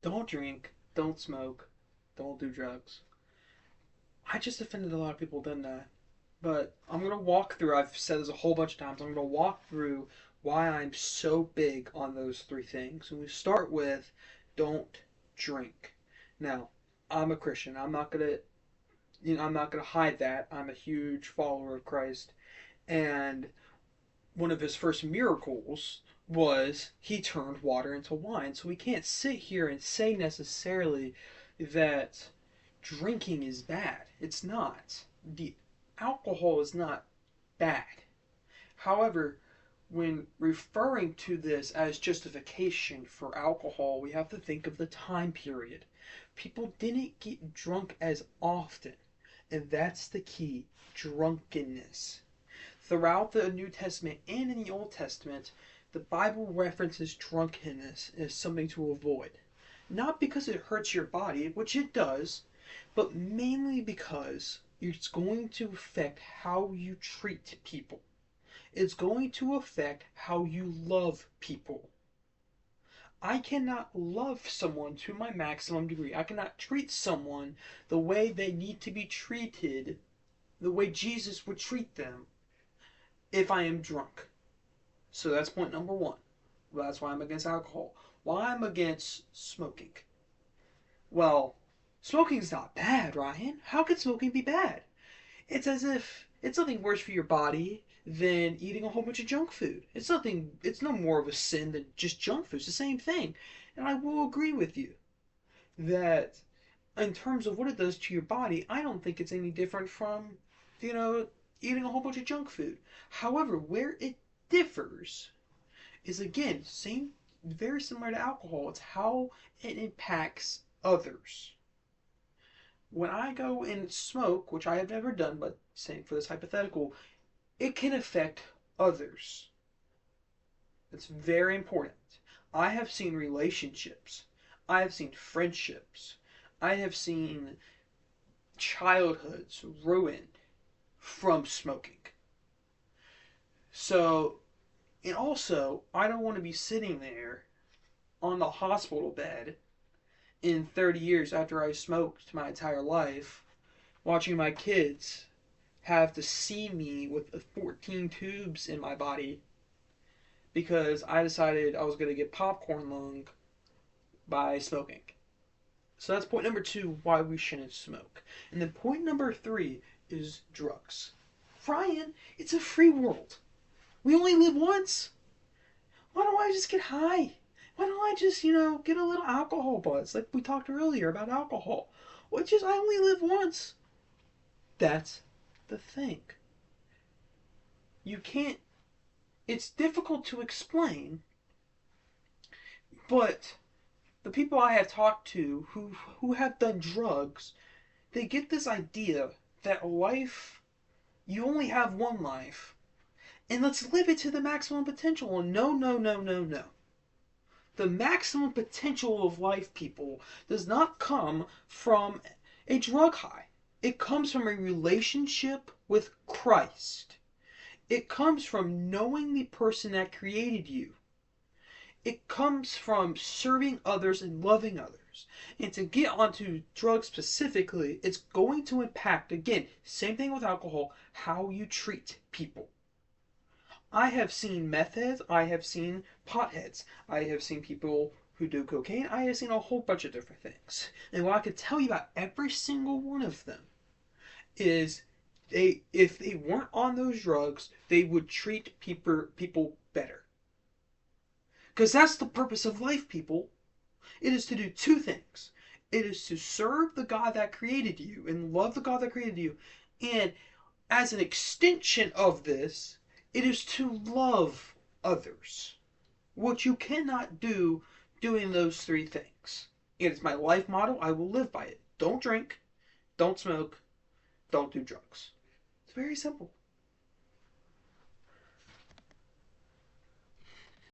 don't drink, don't smoke, don't do drugs. I just offended a lot of people, didn't I? But I'm going to walk through, I've said this a whole bunch of times, I'm going to walk through why I'm so big on those three things. And we start with don't drink. Now, I'm a Christian. I'm not going to hide that. I'm a huge follower of Christ. And one of his first miracles was he turned water into wine. So we can't sit here and say necessarily that drinking is bad. It's not. The alcohol is not bad. However, when referring to this as justification for alcohol, we have to think of the time period. People didn't get drunk as often, and that's the key: drunkenness. Throughout the New Testament and in the Old Testament, the Bible references drunkenness as something to avoid. Not because it hurts your body, which it does, but mainly because it's going to affect how you treat people. It's going to affect how you love people. I cannot love someone to my maximum degree. I cannot treat someone the way they need to be treated, the way Jesus would treat them, if I am drunk. So that's point number one. Well, that's why I'm against alcohol. Why I'm against smoking. Well, smoking's not bad, Ryan. How could smoking be bad? It's as if it's nothing worse for your body than eating a whole bunch of junk food. It's no more of a sin than just junk food. It's the same thing. And I will agree with you that in terms of what it does to your body, I don't think it's any different from, you know, eating a whole bunch of junk food. However, where it differs is again, same very similar to alcohol. It's how it impacts others. When I go and smoke, which I have never done, but saying for this hypothetical, it can affect others. It's very important. I have seen relationships. I have seen friendships. I have seen childhoods ruined from smoking. So, and also, I don't want to be sitting there on the hospital bed in 30 years after I smoked my entire life, watching my kids have to see me with 14 tubes in my body because I decided I was going to get popcorn lung by smoking. So that's point number two, why we shouldn't smoke. And then point number three is drugs. Ryan, it's a free world. We only live once. Why don't I just get high? Why don't I just, get a little alcohol buzz like we talked earlier about alcohol? Which is, I only live once. That's the thing. You can't, it's difficult to explain, but the people I have talked to who have done drugs, they get this idea that life, you only have one life, and let's live it to the maximum potential. And no, no, no, no, no. The maximum potential of life, people, does not come from a drug high. It comes from a relationship with Christ. It comes from knowing the person that created you. It comes from serving others and loving others. And to get onto drugs specifically, it's going to impact, again, same thing with alcohol, how you treat people. I have seen meth heads, I have seen potheads, I have seen people who do cocaine, I have seen a whole bunch of different things. And what I could tell you about every single one of them is if they weren't on those drugs, they would treat people better. Because that's the purpose of life, people. It is to do two things. It is to serve the God that created you and love the God that created you. And as an extension of this, it is to love others. What you cannot do doing those three things. It is my life motto. I will live by it. Don't drink. Don't smoke. Don't do drugs. It's very simple.